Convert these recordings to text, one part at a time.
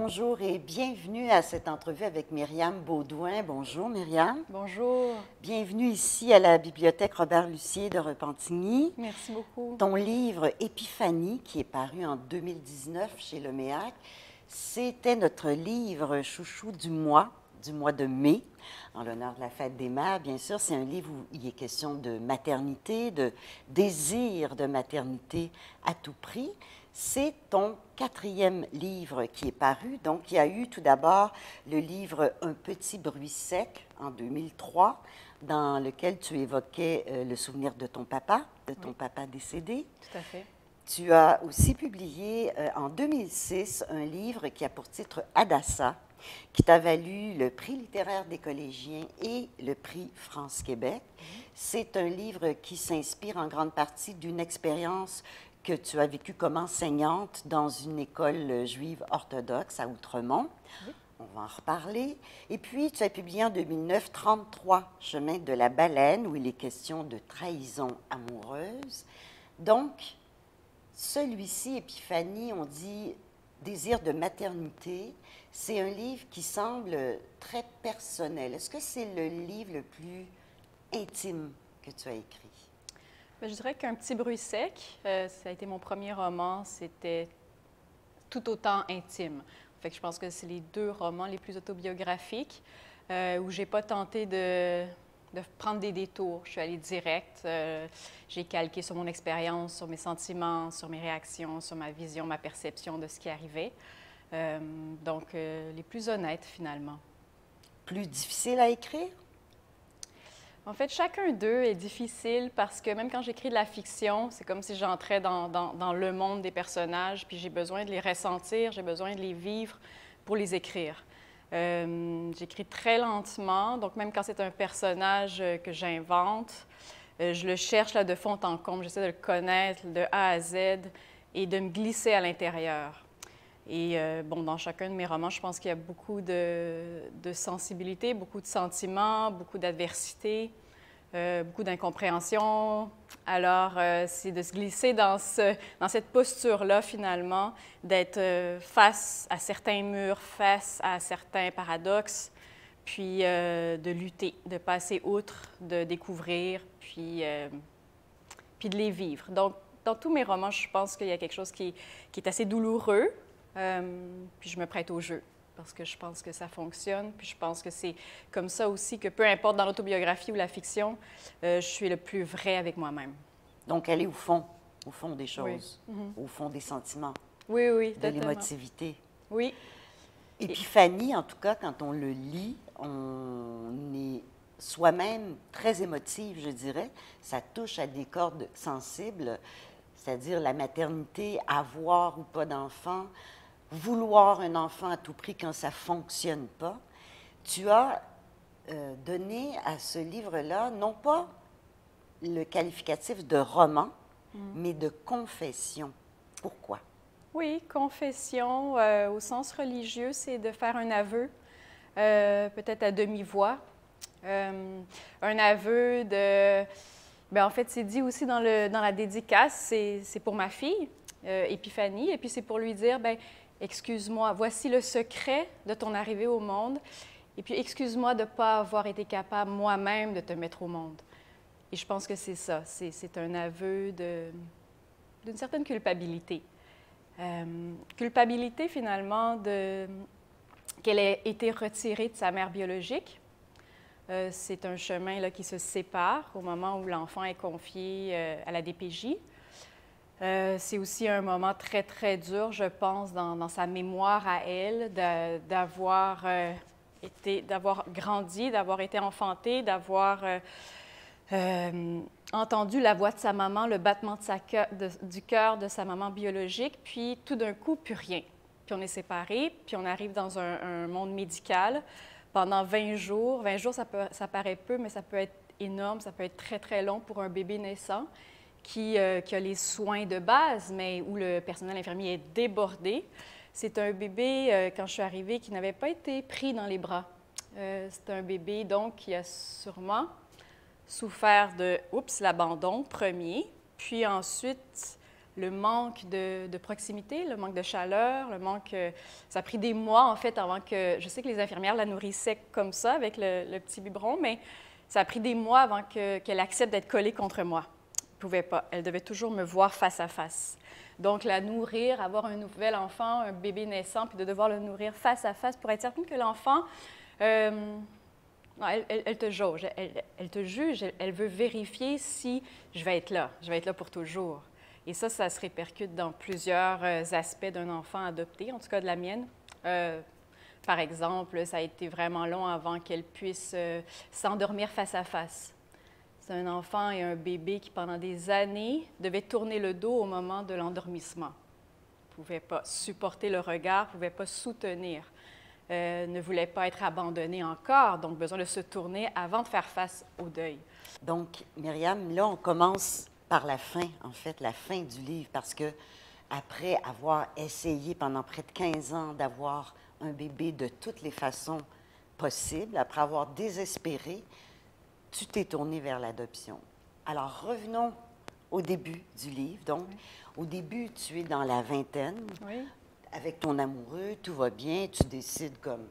Bonjour et bienvenue à cette entrevue avec Myriam Beaudoin. Bonjour Myriam. Bonjour. Bienvenue ici à la Bibliothèque Robert-Lucier de Repentigny. Merci beaucoup. Ton livre Épiphanie, qui est paru en 2019 chez Le Méac, c'était notre livre chouchou du mois de mai, en l'honneur de la fête des mères. Bien sûr, c'est un livre où il est question de maternité, de désir de maternité à tout prix. C'est ton 4e livre qui est paru. Donc, il y a eu tout d'abord le livre Un petit bruit sec en 2003, dans lequel tu évoquais le souvenir de ton papa décédé. Tout à fait. Tu as aussi publié en 2006 un livre qui a pour titre Adassa, qui t'a valu le prix littéraire des collégiens et le prix France-Québec. C'est un livre qui s'inspire en grande partie d'une expérience que tu as vécue comme enseignante dans une école juive orthodoxe à Outremont. Oui. On va en reparler. Et puis, tu as publié en 2009 33 Chemins de la baleine, où il est question de trahison amoureuse. Donc, celui-ci, Épiphanie, on dit désir de maternité, c'est un livre qui semble très personnel. Est-ce que c'est le livre le plus intime que tu as écrit? Bien, je dirais qu'Un petit bruit sec, ça a été mon premier roman, c'était tout autant intime. Fait que je pense que c'est les 2 romans les plus autobiographiques où j'ai pas tenté de prendre des détours. Je suis allée direct. J'ai calqué sur mon expérience, sur mes sentiments, sur mes réactions, sur ma vision, ma perception de ce qui arrivait. Donc, les plus honnêtes, finalement. Plus difficile à écrire? En fait, chacun d'eux est difficile parce que même quand j'écris de la fiction, c'est comme si j'entrais dans le monde des personnages, puis j'ai besoin de les ressentir, j'ai besoin de les vivre pour les écrire. J'écris très lentement, donc même quand c'est un personnage que j'invente, je le cherche là, de fond en comble, j'essaie de le connaître de A à Z et de me glisser à l'intérieur. Et bon, dans chacun de mes romans, je pense qu'il y a beaucoup de sensibilité, beaucoup de sentiments, beaucoup d'adversité, beaucoup d'incompréhension. Alors, c'est de se glisser dans cette posture-là, finalement, d'être face à certains murs, face à certains paradoxes, puis de lutter, de passer outre, de découvrir, puis de les vivre. Donc, dans tous mes romans, je pense qu'il y a quelque chose qui est assez douloureux, puis je me prête au jeu parce que je pense que ça fonctionne. Puis je pense que c'est comme ça aussi que peu importe dans l'autobiographie ou la fiction, je suis le plus vrai avec moi-même. Donc, aller au fond des choses, oui. au fond des sentiments, oui, oui, de l'émotivité. Oui. Épiphanie, en tout cas, quand on le lit, on est soi-même très émotive, je dirais. Ça touche à des cordes sensibles, c'est-à-dire la maternité, avoir ou pas d'enfant, vouloir un enfant à tout prix quand ça ne fonctionne pas. Tu as donné à ce livre-là, non pas le qualificatif de roman, mais de confession. Pourquoi? Oui, confession, au sens religieux, c'est de faire un aveu, peut-être à demi-voix. Un aveu de... Bien, en fait, c'est dit aussi dans la dédicace, c'est pour ma fille, Épiphanie, et puis c'est pour lui dire, bien, excuse-moi, voici le secret de ton arrivée au monde, et puis excuse-moi de ne pas avoir été capable moi-même de te mettre au monde. Et je pense que c'est ça, c'est un aveu d'une certaine culpabilité. Culpabilité, finalement, qu'elle ait été retirée de sa mère biologique. C'est un chemin là, qui se sépare au moment où l'enfant est confié à la DPJ. C'est aussi un moment très, très dur, je pense, dans sa mémoire à elle, d'avoir grandi, d'avoir été enfantée, d'avoir entendu la voix de sa maman, le battement du cœur de sa maman biologique, puis tout d'un coup, plus rien. Puis on est séparés, puis on arrive dans un monde médical pendant 20 jours. 20 jours, ça paraît peu, mais ça peut être énorme, ça peut être très, très long pour un bébé naissant qui a les soins de base, mais où le personnel infirmier est débordé. C'est un bébé, quand je suis arrivée, qui n'avait pas été pris dans les bras. C'est un bébé, donc, qui a sûrement souffert de, l'abandon premier, puis ensuite le manque de proximité, le manque de chaleur, le manque... ça a pris des mois, en fait, avant que... Je sais que les infirmières la nourrissaient comme ça, avec le petit biberon, mais ça a pris des mois avant qu'elle accepte d'être collée contre moi. Elle ne pouvait pas. Elle devait toujours me voir face à face. Donc, la nourrir, avoir un nouvel enfant, un bébé naissant, puis de devoir le nourrir face à face pour être certaine que l'enfant... non, elle te jauge, elle te juge, elle veut vérifier si je vais être là pour toujours. Et ça se répercute dans plusieurs aspects d'un enfant adopté, en tout cas de la mienne. Par exemple, ça a été vraiment long avant qu'elle puisse s'endormir face à face. C'est un enfant et un bébé qui, pendant des années, devaient tourner le dos au moment de l'endormissement. Ne pouvaient pas supporter le regard, ne pouvaient pas soutenir. Ne voulait pas être abandonné encore, donc besoin de se tourner avant de faire face au deuil. Donc, Myriam, là, on commence par la fin, en fait, la fin du livre, parce que après avoir essayé pendant près de 15 ans d'avoir un bébé de toutes les façons possibles, après avoir désespéré, tu t'es tournée vers l'adoption. Alors, revenons au début du livre. Donc, au début, tu es dans la vingtaine. Oui. Avec ton amoureux, tout va bien, tu décides comme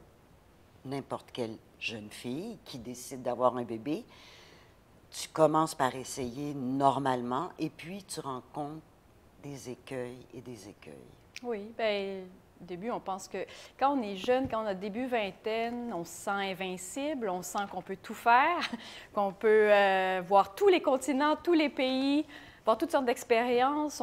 n'importe quelle jeune fille qui décide d'avoir un bébé. Tu commences par essayer normalement et puis tu rencontres des écueils et des écueils. Oui, bien, au début, on pense que quand on est jeune, quand on a début vingtaine, on se sent invincible, on sent qu'on peut tout faire, qu'on peut voir tous les continents, tous les pays, avoir toutes sortes d'expériences.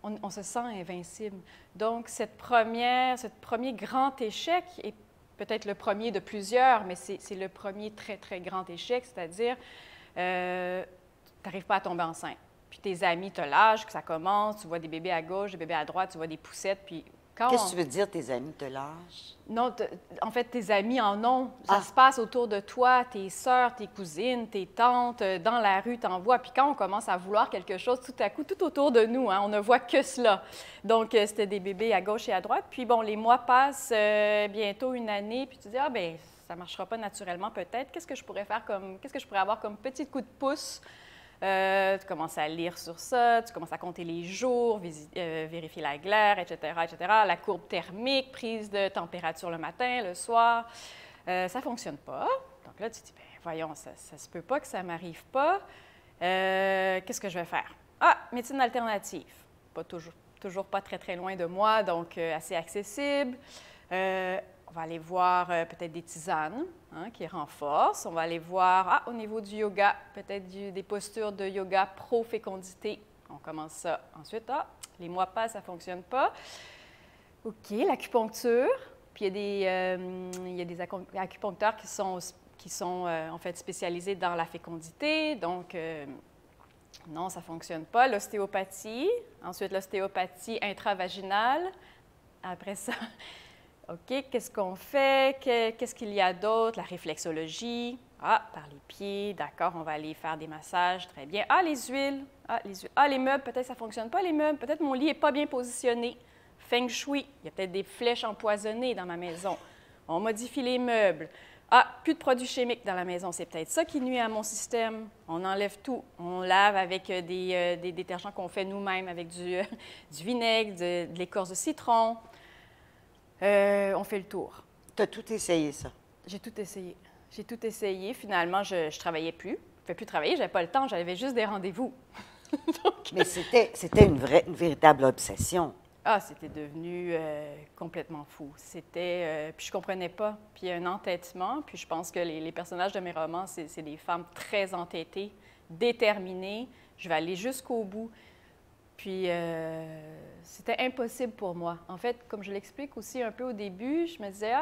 On se sent invincible. Donc, ce premier grand échec est peut-être le premier de plusieurs, mais c'est le premier très, très grand échec, c'est-à-dire, tu n'arrives pas à tomber enceinte. Puis tes amis te lâchent, que ça commence, tu vois des bébés à gauche, des bébés à droite, tu vois des poussettes, puis Qu'est-ce que tu veux dire, tes amis te lâchent? Non, en fait, tes amis en ont. Ça se passe autour de toi, tes sœurs, tes cousines, tes tantes, dans la rue, t'en vois. Puis quand on commence à vouloir quelque chose, tout à coup, tout autour de nous, hein, on ne voit que cela. Donc, c'était des bébés à gauche et à droite. Puis bon, les mois passent, bientôt une année, puis tu dis, ah ben ça ne marchera pas naturellement peut-être. Qu'est-ce que je pourrais avoir comme petit coup de pouce? Tu commences à lire sur ça, tu commences à compter les jours, vérifier la glaire, etc., etc., la courbe thermique, prise de température le matin, le soir. Ça ne fonctionne pas. Donc là, tu te dis, ben, voyons, ça ne se peut pas que ça ne m'arrive pas. Qu'est-ce que je vais faire? Ah, médecine alternative. Pas toujours pas très, très loin de moi, donc assez accessible. On va aller voir peut-être des tisanes qui renforcent. On va aller voir, au niveau du yoga, peut-être des postures de yoga pro-fécondité. On commence ça. Ensuite, les mois passent, ça ne fonctionne pas. OK, l'acupuncture. Puis il y a des acupuncteurs qui sont en fait spécialisés dans la fécondité. Donc, non, ça ne fonctionne pas. L'ostéopathie. Ensuite, l'ostéopathie intravaginale. Après ça... OK, qu'est-ce qu'on fait? Qu'est-ce qu'il y a d'autre? La réflexologie. Par les pieds, d'accord, on va aller faire des massages, très bien. Les huiles. Les meubles, peut-être ça ne fonctionne pas, les meubles. Peut-être mon lit n'est pas bien positionné. Feng shui, il y a peut-être des flèches empoisonnées dans ma maison. On modifie les meubles. Plus de produits chimiques dans la maison, c'est peut-être ça qui nuit à mon système. On enlève tout. On lave avec des détergents qu'on fait nous-mêmes, avec du vinaigre, de l'écorce de citron. On fait le tour. Tu as tout essayé, ça? J'ai tout essayé. J'ai tout essayé. Finalement, je ne travaillais plus. Je ne pouvais plus travailler, je n'avais pas le temps, j'avais juste des rendez-vous. Donc... Mais c'était une véritable obsession. C'était devenu complètement fou. Puis je ne comprenais pas. Puis il y a un entêtement. Puis je pense que les personnages de mes romans, c'est des femmes très entêtées, déterminées. Je vais aller jusqu'au bout. Puis, c'était impossible pour moi. En fait, comme je l'explique aussi un peu au début, je me disais,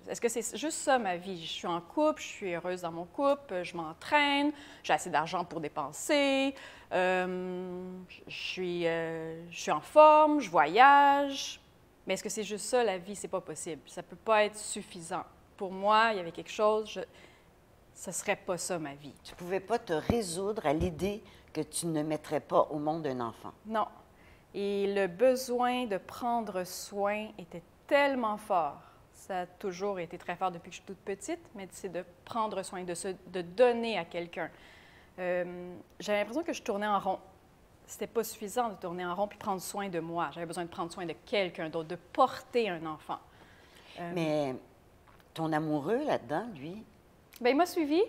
est-ce que c'est juste ça ma vie? Je suis en couple, je suis heureuse dans mon couple, je m'entraîne, j'ai assez d'argent pour dépenser, je suis en forme, je voyage. Mais est-ce que c'est juste ça la vie? C'est pas possible. Ça peut pas être suffisant. Pour moi, il y avait quelque chose, ça serait pas ça ma vie. Tu pouvais pas te résoudre à l'idée que tu ne mettrais pas au monde un enfant. Non. Et le besoin de prendre soin était tellement fort. Ça a toujours été très fort depuis que je suis toute petite, mais c'est de prendre soin, de donner à quelqu'un. J'avais l'impression que je tournais en rond. c'était pas suffisant de tourner en rond puis prendre soin de moi. J'avais besoin de prendre soin de quelqu'un d'autre, de porter un enfant. Mais ton amoureux là-dedans, lui? Bien, il m'a suivi.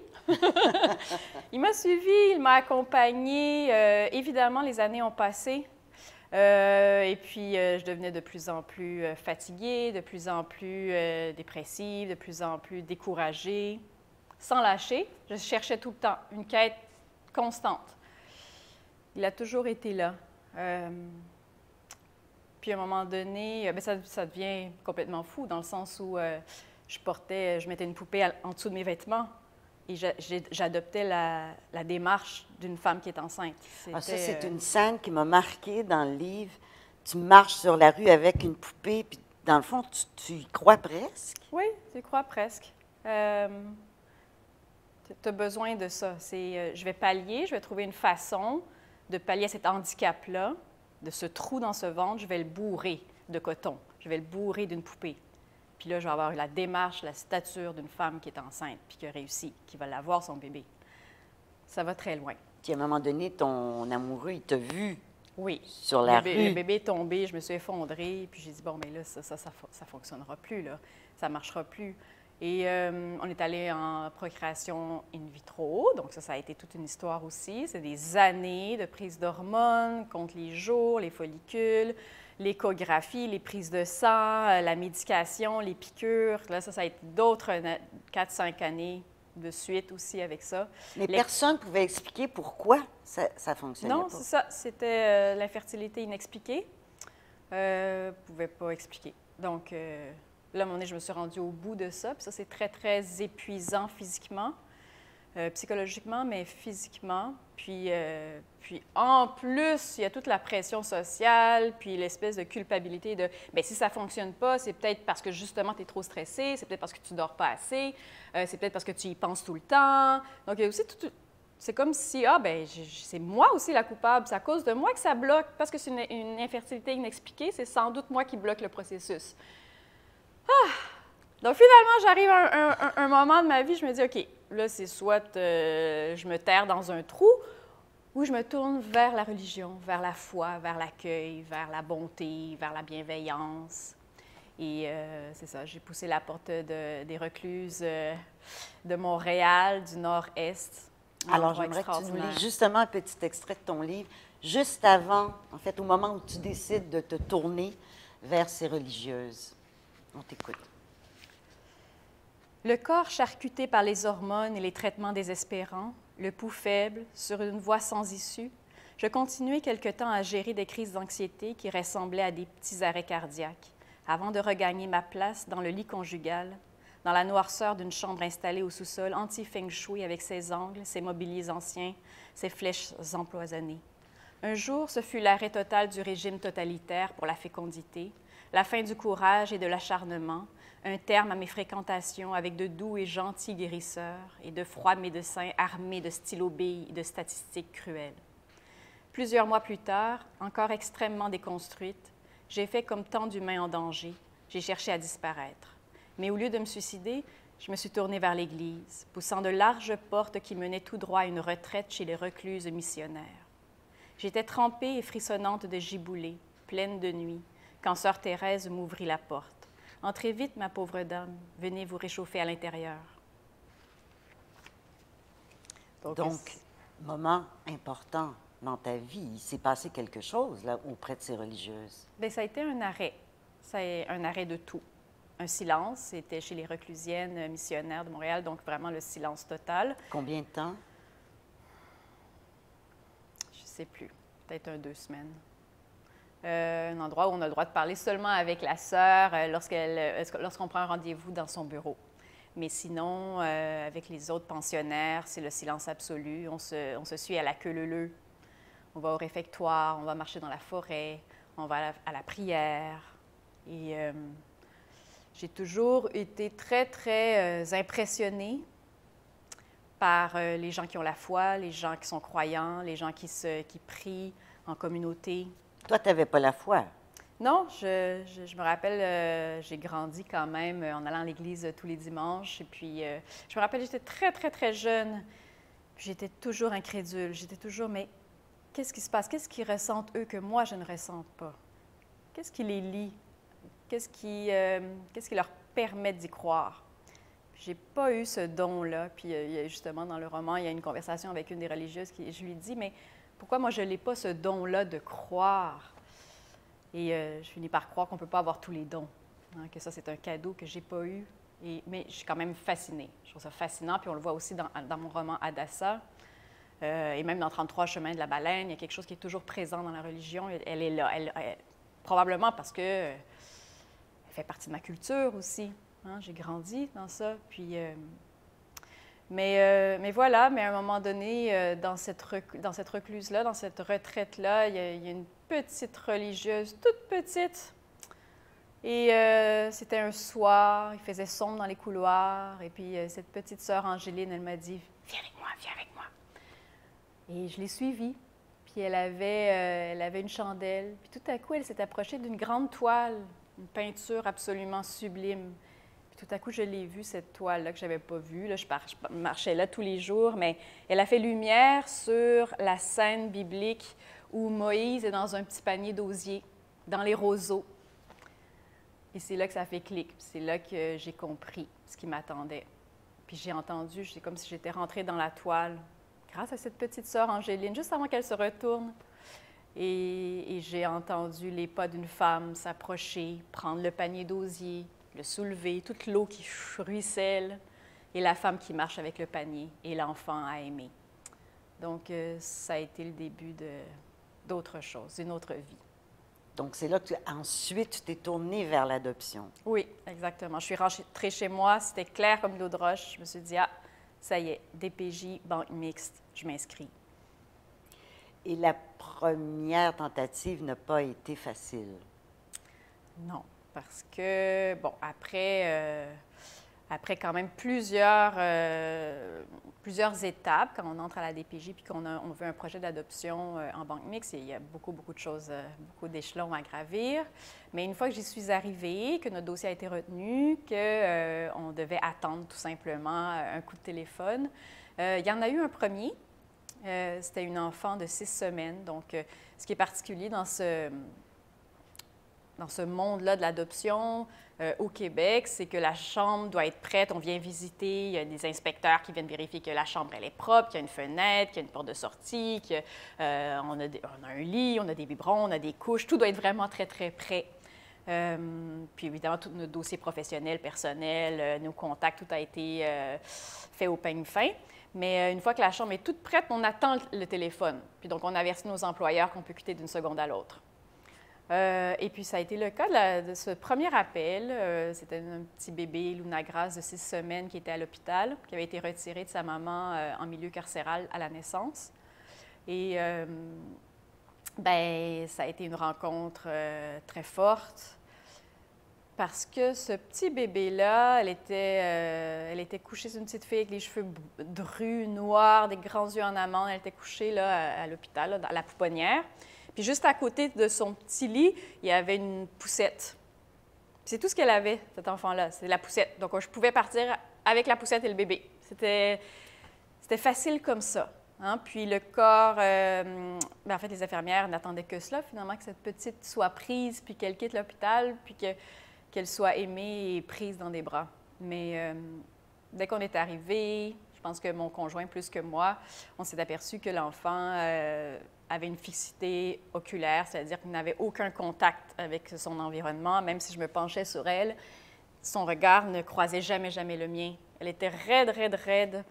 Il m'a suivi, il m'a accompagné. Évidemment, les années ont passé. Et puis, je devenais de plus en plus fatiguée, de plus en plus dépressive, de plus en plus découragée, sans lâcher. Je cherchais tout le temps une quête constante. Il a toujours été là. Puis, à un moment donné, bien, ça devient complètement fou dans le sens où je mettais une poupée en dessous de mes vêtements et j'adoptais la démarche d'une femme qui est enceinte. Ah, ça, c'est une scène qui m'a marquée dans le livre. Tu marches sur la rue avec une poupée, puis dans le fond, tu y crois presque? Oui, tu y crois presque. Tu as besoin de ça. Je vais trouver une façon de pallier à cet handicap-là, de ce trou dans ce ventre, je vais le bourrer de coton, je vais le bourrer d'une poupée. Puis là, je vais avoir la démarche, la stature d'une femme qui est enceinte, puis qui a réussi, qui va l'avoir, son bébé. Ça va très loin. Puis à un moment donné, ton amoureux, il t'a vu sur la rue. Le bébé est tombé, je me suis effondrée, puis j'ai dit, bon, mais là, ça fonctionnera plus, là. Ça marchera plus. Et on est allé en procréation in vitro, donc ça a été toute une histoire aussi. C'est des années de prise d'hormones contre les jours, les follicules, l'échographie, les prises de sang, la médication, les piqûres. Là, ça a été d'autres 4-5 années de suite aussi avec ça. Mais personne ne pouvait expliquer pourquoi ça fonctionnait pas. Non, c'est ça. C'était l'infertilité inexpliquée. Je ne pouvais pas expliquer. Donc, là, à un moment donné, je me suis rendue au bout de ça. Puis ça, c'est très, très épuisant physiquement, psychologiquement, mais physiquement. Puis en plus, il y a toute la pression sociale, puis l'espèce de culpabilité de « bien, si ça ne fonctionne pas, c'est peut-être parce que justement, tu es trop stressé, c'est peut-être parce que tu ne dors pas assez, c'est peut-être parce que tu y penses tout le temps. » Donc, il y a aussi tout... C'est comme si, c'est moi aussi la coupable, c'est à cause de moi que ça bloque, parce que c'est une infertilité inexpliquée, c'est sans doute moi qui bloque le processus. Donc, finalement, j'arrive à un moment de ma vie, je me dis, OK, là, c'est soit je me terre dans un trou ou je me tourne vers la religion, vers la foi, vers l'accueil, vers la bonté, vers la bienveillance. Et c'est ça, j'ai poussé la porte des recluses de Montréal, du Nord-Est. Alors, j'aimerais que tu nous lises justement un petit extrait de ton livre, juste avant, en fait, au moment où tu décides de te tourner vers ces religieuses. On t'écoute. Le corps charcuté par les hormones et les traitements désespérants, le pouls faible, sur une voie sans issue, je continuai quelque temps à gérer des crises d'anxiété qui ressemblaient à des petits arrêts cardiaques, avant de regagner ma place dans le lit conjugal, dans la noirceur d'une chambre installée au sous-sol anti-feng shui avec ses angles, ses mobiliers anciens, ses flèches empoisonnées. Un jour, ce fut l'arrêt total du régime totalitaire pour la fécondité, la fin du courage et de l'acharnement, un terme à mes fréquentations avec de doux et gentils guérisseurs et de froids médecins armés de stylos-billes et de statistiques cruelles. Plusieurs mois plus tard, encore extrêmement déconstruite, j'ai fait comme tant d'humains en danger, j'ai cherché à disparaître. Mais au lieu de me suicider, je me suis tournée vers l'Église, poussant de larges portes qui menaient tout droit à une retraite chez les recluses missionnaires. J'étais trempée et frissonnante de giboulée, pleine de nuit, quand sœur Thérèse m'ouvrit la porte. « Entrez vite, ma pauvre dame, venez vous réchauffer à l'intérieur. » Donc, moment important dans ta vie, il s'est passé quelque chose là auprès de ces religieuses. Bien, ça a été un arrêt. C'est un arrêt de tout. Un silence, c'était chez les reclusiennes missionnaires de Montréal, donc vraiment le silence total. Combien de temps? Je ne sais plus, peut-être 2 semaines. Un endroit où on a le droit de parler seulement avec la sœur lorsqu'on prend un rendez-vous dans son bureau. Mais sinon, avec les autres pensionnaires, c'est le silence absolu. On se suit à la queue leu-leu. On va au réfectoire, on va marcher dans la forêt, on va à la prière. Et j'ai toujours été très, très impressionnée par les gens qui ont la foi, les gens qui sont croyants, les gens qui prient en communauté. Toi, tu n'avais pas la foi? Non, je me rappelle, j'ai grandi quand même en allant à l'église tous les dimanches. Et puis, je me rappelle, j'étais très, très, très jeune. Puis j'étais toujours incrédule. J'étais toujours, mais qu'est-ce qui se passe? Qu'est-ce qu'ils ressentent, eux, que moi, je ne ressens pas? Qu'est-ce qui les lie? Qu'est-ce qui leur permet d'y croire? J'ai pas eu ce don-là. Puis justement, dans le roman, il y a une conversation avec une des religieuses qui, je lui dis, mais pourquoi moi, je n'ai pas ce don-là de croire? Et je finis par croire qu'on ne peut pas avoir tous les dons, hein, que ça, c'est un cadeau que je n'ai pas eu. Mais je suis quand même fascinée. Je trouve ça fascinant. Puis on le voit aussi dans mon roman Hadassa. Et même dans 33 chemins de la baleine, il y a quelque chose qui est toujours présent dans la religion. Elle est là. Probablement parce que elle fait partie de ma culture aussi. Hein? J'ai grandi dans ça. Puis, mais voilà, mais à un moment donné, dans cette recluse-là, dans cette retraite-là, il y a une petite religieuse, toute petite. Et c'était un soir, il faisait sombre dans les couloirs. Et puis cette petite sœur Angéline, elle m'a dit « Viens avec moi, viens avec moi ». Et je l'ai suivie. Puis elle avait une chandelle. Puis tout à coup, elle s'est approchée d'une grande toile, une peinture absolument sublime. Puis tout à coup, je l'ai vue, cette toile-là que je n'avais pas vue. Là, je marchais là tous les jours, mais elle a fait lumière sur la scène biblique où Moïse est dans un petit panier d'osier, dans les roseaux. Et c'est là que ça fait clic. C'est là que j'ai compris ce qui m'attendait. Puis j'ai entendu, c'est comme si j'étais rentrée dans la toile, grâce à cette petite sœur Angéline, juste avant qu'elle se retourne. Et j'ai entendu les pas d'une femme s'approcher, prendre le panier d'osier, le soulever, toute l'eau qui ruisselle, et la femme qui marche avec le panier, et l'enfant à aimer. Donc, ça a été le début d'autre chose, d'une autre vie. Donc, c'est là que ensuite, tu t'es tournée vers l'adoption. Oui, exactement. Je suis rentrée chez moi, c'était clair comme de l'eau de roche. Je me suis dit, ah, ça y est, DPJ, banque mixte, je m'inscris. Et la première tentative n'a pas été facile. Non, parce que, bon, après quand même plusieurs étapes, quand on entre à la DPJ puis on veut un projet d'adoption en banque mixte, il y a beaucoup de choses, beaucoup d'échelons à gravir. Mais une fois que j'y suis arrivée, que notre dossier a été retenu, qu'on devait attendre tout simplement un coup de téléphone, il y en a eu un premier. C'était une enfant de 6 semaines. Donc, ce qui est particulier dans ce monde-là de l'adoption au Québec, c'est que la chambre doit être prête. On vient visiter, il y a des inspecteurs qui viennent vérifier que la chambre elle est propre, qu'il y a une fenêtre, qu'il y a une porte de sortie, qu'on a un lit, on a des biberons, on a des couches. Tout doit être vraiment très, très prêt. Puis évidemment, tout notre dossier professionnel, personnel, nos contacts, tout a été fait au peigne fin. Mais une fois que la chambre est toute prête, on attend le téléphone. Puis donc, on avertit nos employeurs qu'on peut quitter d'une seconde à l'autre. Et puis, ça a été le cas de ce premier appel. C'était un petit bébé, Luna Grace, de 6 semaines, qui était à l'hôpital, qui avait été retiré de sa maman en milieu carcéral à la naissance. Et bien, ça a été une rencontre très forte parce que ce petit bébé-là, elle était couchée sur une petite fille avec les cheveux drus, noirs, des grands yeux en amande. Elle était couchée là, à l'hôpital, là, dans la pouponnière. Puis juste à côté de son petit lit, il y avait une poussette. C'est tout ce qu'elle avait, cet enfant-là, c'est la poussette. Donc, je pouvais partir avec la poussette et le bébé. C'était facile comme ça. Hein? Puis le corps, en fait, les infirmières n'attendaient que cela, finalement, que cette petite soit prise, puis qu'elle quitte l'hôpital, puis qu'elle soit aimée et prise dans des bras. Mais dès qu'on est arrivé, je pense que mon conjoint plus que moi, on s'est aperçu que l'enfant avait une fixité oculaire, c'est-à-dire qu'il n'avait aucun contact avec son environnement. Même si je me penchais sur elle, son regard ne croisait jamais, jamais le mien. Elle était raide, raide, raide.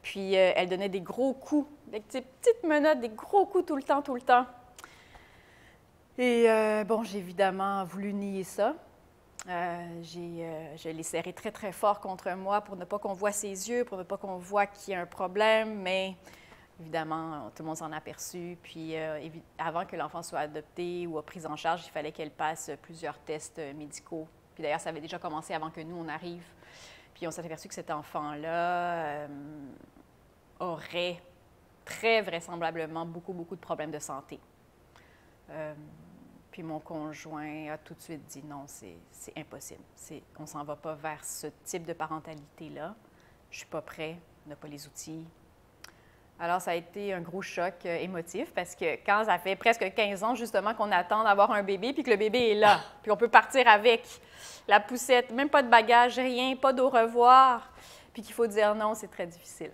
Puis elle donnait des gros coups, des petites menottes, des gros coups tout le temps, tout le temps. Et bon, j'ai évidemment voulu nier ça. Je l'ai serré très, très fort contre moi pour ne pas qu'on voie ses yeux, pour ne pas qu'on voie qu'il y a un problème, mais évidemment, tout le monde s'en a aperçu. Puis avant que l'enfant soit adopté ou pris en charge, il fallait qu'elle passe plusieurs tests médicaux. Puis d'ailleurs, ça avait déjà commencé avant que nous, on arrive. Puis on s'est aperçu que cet enfant-là aurait très vraisemblablement beaucoup, beaucoup de problèmes de santé. Puis mon conjoint a tout de suite dit non, c'est impossible. On ne s'en va pas vers ce type de parentalité-là. Je ne suis pas prêt, on n'a pas les outils. Alors, ça a été un gros choc émotif parce que quand ça fait presque 15 ans, justement, qu'on attend d'avoir un bébé, puis que le bébé est là, puis on peut partir avec la poussette, même pas de bagages, rien, pas d'au revoir, puis qu'il faut dire non, c'est très difficile.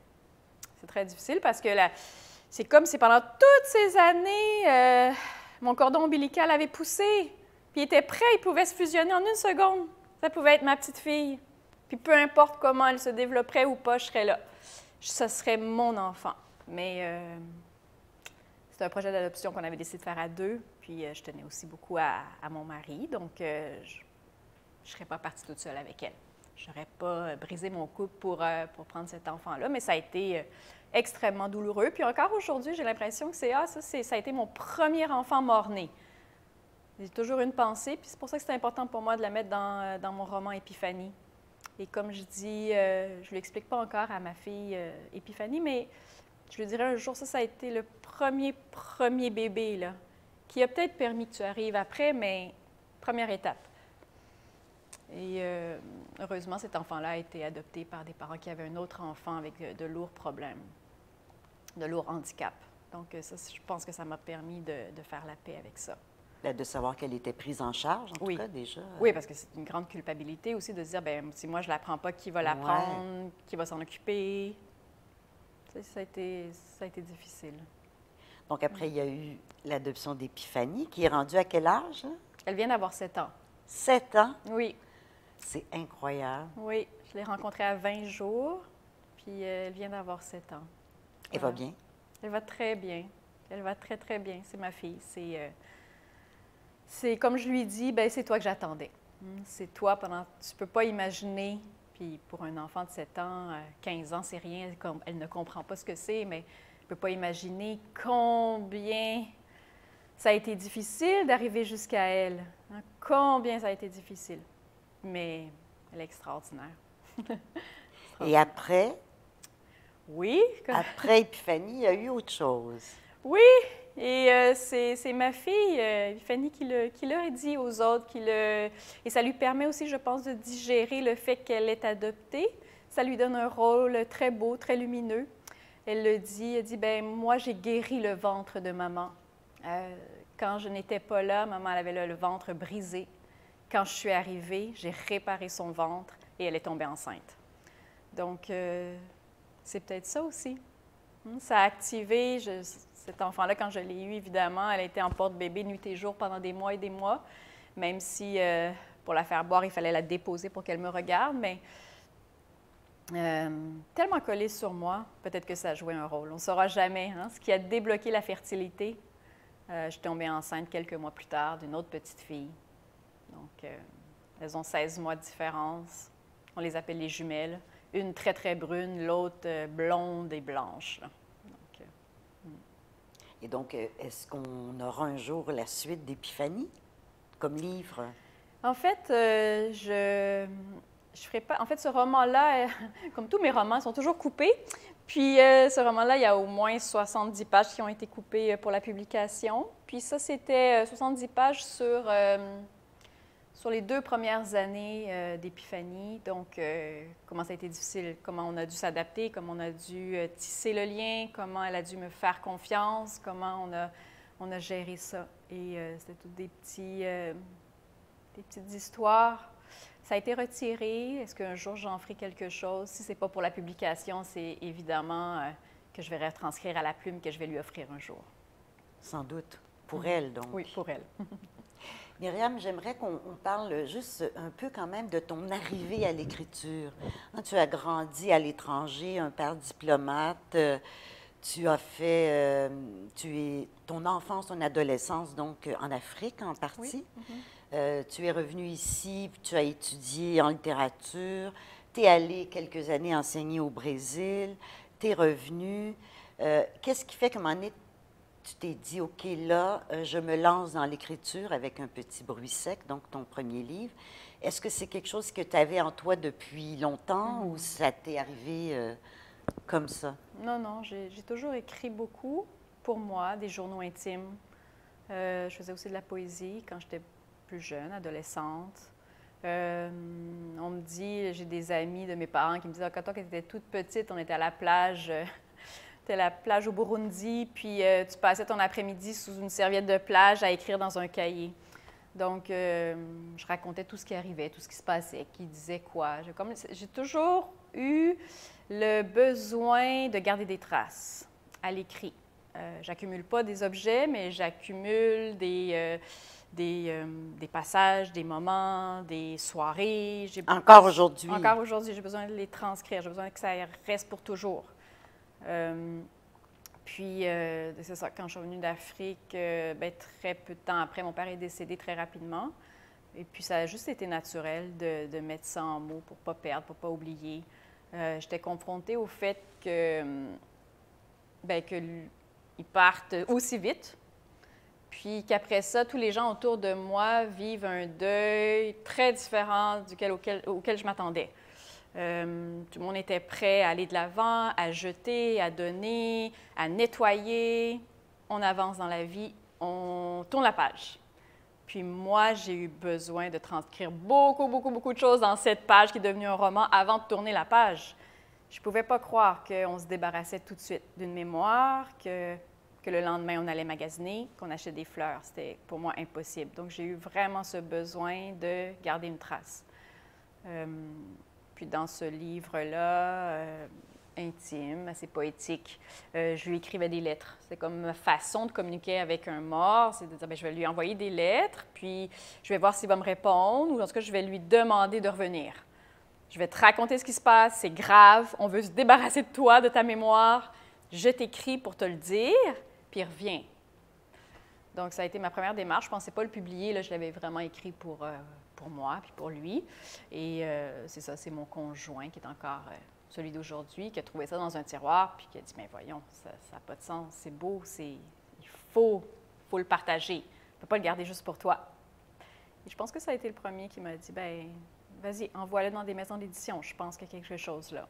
C'est très difficile parce que c'est comme si pendant toutes ces années, mon cordon ombilical avait poussé, puis il était prêt, il pouvait se fusionner en une seconde. Ça pouvait être ma petite fille. Puis peu importe comment elle se développerait ou pas, je serais là. Ce serait mon enfant. Mais c'est un projet d'adoption qu'on avait décidé de faire à deux. Puis je tenais aussi beaucoup à mon mari. Donc, je ne serais pas partie toute seule avec elle. Je n'aurais pas brisé mon couple pour prendre cet enfant-là. Mais ça a été extrêmement douloureux. Puis encore aujourd'hui, j'ai l'impression que ça a été mon premier enfant mort-né. J'ai toujours une pensée. Puis c'est pour ça que c'est important pour moi de la mettre dans mon roman Épiphanie. Et comme je dis, je ne l'explique pas encore à ma fille Épiphanie, mais je lui dirais un jour, ça a été le premier bébé, là, qui a peut-être permis que tu arrives après, mais première étape. Et heureusement, cet enfant-là a été adopté par des parents qui avaient un autre enfant avec de lourds problèmes, de lourds handicaps. Donc ça, je pense que ça m'a permis de faire la paix avec ça. De savoir qu'elle était prise en charge, en tout cas, déjà. Oui, parce que c'est une grande culpabilité aussi de se dire, bien, si moi je ne la prends pas, qui va la prendre, qui va s'en occuper? Ça a été difficile. Donc après, il y a eu l'adoption d'Épiphanie, qui est rendue à quel âge? Là? Elle vient d'avoir 7 ans. 7 ans? Oui. C'est incroyable. Oui, je l'ai rencontrée à 20 jours, puis elle vient d'avoir 7 ans. Elle va bien? Elle va très bien. Elle va très, très bien. C'est ma fille. C'est comme je lui dis, ben c'est toi que j'attendais. C'est toi pendant. Tu ne peux pas imaginer, puis pour un enfant de 7 ans, 15 ans, c'est rien, elle ne comprend pas ce que c'est, mais elle ne peut pas imaginer combien ça a été difficile d'arriver jusqu'à elle. Hein? Combien ça a été difficile. Mais elle est extraordinaire. Et après? Oui. Après Épiphanie, il y a eu autre chose. Oui, et c'est ma fille, Fanny, qui l'a dit aux autres. Et ça lui permet aussi, je pense, de digérer le fait qu'elle est adoptée. Ça lui donne un rôle très beau, très lumineux. Elle le dit, elle dit, bien, moi, j'ai guéri le ventre de maman. Quand je n'étais pas là, maman elle avait le ventre brisé. Quand je suis arrivée, j'ai réparé son ventre et elle est tombée enceinte. Donc, c'est peut-être ça aussi. Ça a activé, cet enfant-là, quand je l'ai eu, évidemment, elle a été en porte-bébé nuit et jour pendant des mois et des mois, même si pour la faire boire, il fallait la déposer pour qu'elle me regarde, mais tellement collée sur moi, peut-être que ça a joué un rôle. On ne saura jamais. Hein? Ce qui a débloqué la fertilité, je suis tombée enceinte quelques mois plus tard d'une autre petite fille. Donc, elles ont 16 mois de différence. On les appelle les jumelles. Une très, très brune, l'autre blonde et blanche. Donc, Et donc, est-ce qu'on aura un jour la suite d'Épiphanie comme livre? En fait, je ferai pas. En fait, ce roman-là, comme tous mes romans, sont toujours coupés. Puis, ce roman-là, il y a au moins 70 pages qui ont été coupées pour la publication. Puis ça, c'était 70 pages sur les 2 premières années d'Épiphanie. Donc, comment ça a été difficile, comment on a dû s'adapter, comment on a dû tisser le lien, comment elle a dû me faire confiance, comment on a géré ça. Et c'était toutes des petites histoires. Ça a été retiré. Est-ce qu'un jour, j'en ferai quelque chose? Si ce n'est pas pour la publication, c'est évidemment que je vais retranscrire à la plume, que je vais lui offrir un jour. Sans doute. Pour elle, donc. Oui, pour elle. Myriam, j'aimerais qu'on parle juste un peu quand même de ton arrivée à l'écriture. Hein, tu as grandi à l'étranger, un père diplomate. Tu as fait ton enfance, ton adolescence, donc en Afrique en partie. Oui. Tu es revenu ici, puis tu as étudié en littérature. Tu es allé quelques années enseigner au Brésil. Tu es revenu. Qu'est-ce qui fait qu'à un moment donné, tu t'es dit, OK, là, je me lance dans l'écriture avec Un petit bruit sec, donc ton premier livre. Est-ce que c'est quelque chose que tu avais en toi depuis longtemps ou ça t'est arrivé comme ça? Non, j'ai toujours écrit beaucoup pour moi, des journaux intimes. Je faisais aussi de la poésie quand j'étais plus jeune, adolescente. On me dit, j'ai des amis de mes parents qui me disent, quand toi, quand tu étais toute petite, on était à la plage C'était la plage au Burundi, puis tu passais ton après-midi sous une serviette de plage à écrire dans un cahier. Donc, je racontais tout ce qui arrivait, tout ce qui se passait, qui disait quoi. J'ai toujours eu le besoin de garder des traces à l'écrit. J'accumule pas des objets, mais j'accumule des passages, des moments, des soirées. Encore aujourd'hui? Encore aujourd'hui, j'ai besoin de les transcrire. J'ai besoin que ça reste pour toujours. Puis, c'est ça, quand je suis revenue d'Afrique, très peu de temps après, mon père est décédé très rapidement. Et puis, ça a juste été naturel de mettre ça en mots pour ne pas perdre, pour ne pas oublier. J'étais confrontée au fait qu'il parte aussi vite. Puis qu'après ça, tous les gens autour de moi vivent un deuil très différent auquel je m'attendais. Tout le monde était prêt à aller de l'avant, à jeter, à donner, à nettoyer. On avance dans la vie, on tourne la page. Puis moi, j'ai eu besoin de transcrire beaucoup de choses dans cette page qui est devenue un roman avant de tourner la page. Je ne pouvais pas croire qu'on se débarrassait tout de suite d'une mémoire, que le lendemain, on allait magasiner, qu'on achetait des fleurs. C'était pour moi impossible. Donc, j'ai eu vraiment ce besoin de garder une trace. Puis dans ce livre-là, intime, assez poétique, je lui écrivais des lettres. C'est comme ma façon de communiquer avec un mort, c'est de dire, bien, je vais lui envoyer des lettres, puis je vais voir s'il va me répondre, ou en tout cas, je vais lui demander de revenir. Je vais te raconter ce qui se passe, c'est grave, on veut se débarrasser de toi, de ta mémoire. Je t'écris pour te le dire, puis reviens. Donc, ça a été ma première démarche. Je ne pensais pas le publier, là, je l'avais vraiment écrit pour moi, puis pour lui. Et c'est ça, c'est mon conjoint qui est encore celui d'aujourd'hui, qui a trouvé ça dans un tiroir, puis qui a dit, mais voyons, ça n'a pas de sens, c'est beau, il faut le partager. On ne peut pas le garder juste pour toi. Et je pense que ça a été le premier qui m'a dit, ben vas-y, envoie-le dans des maisons d'édition, je pense qu'il y a quelque chose là.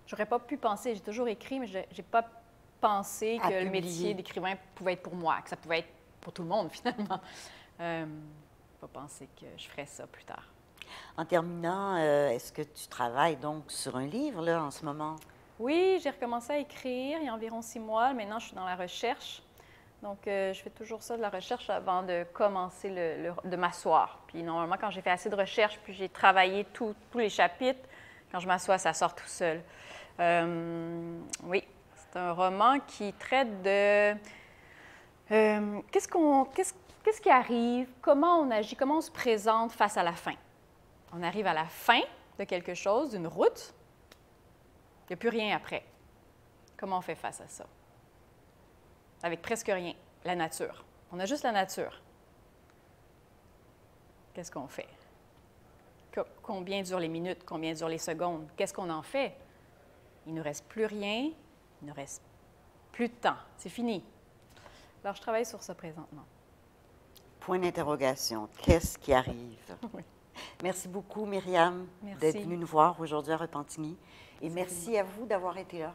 J'aurais pas pu penser, j'ai toujours écrit, mais je n'ai pas pensé que le métier d'écrivain pouvait être pour moi, que ça pouvait être pour tout le monde, finalement. Pas penser que je ferais ça plus tard. En terminant, est-ce que tu travailles donc sur un livre, là, en ce moment? Oui, j'ai recommencé à écrire il y a environ 6 mois. Maintenant, je suis dans la recherche. Donc, je fais toujours ça, de la recherche, avant de commencer de m'asseoir. Puis, normalement, quand j'ai fait assez de recherche, puis j'ai travaillé tous les chapitres, quand je m'assois, ça sort tout seul. Oui, c'est un roman qui traite de qu'est-ce qui arrive, comment on agit, comment on se présente face à la fin. On arrive à la fin de quelque chose, d'une route, il n'y a plus rien après. Comment on fait face à ça? Avec presque rien, la nature. On a juste la nature. Qu'est-ce qu'on fait? Combien durent les minutes? Combien durent les secondes? Qu'est-ce qu'on en fait? Il ne nous reste plus rien, il ne nous reste plus de temps. C'est fini. Alors, je travaille sur ça présentement. Point d'interrogation. Qu'est-ce qui arrive? Oui. Merci beaucoup, Myriam, d'être venue nous voir aujourd'hui à Repentigny. Et merci à vous d'avoir été là.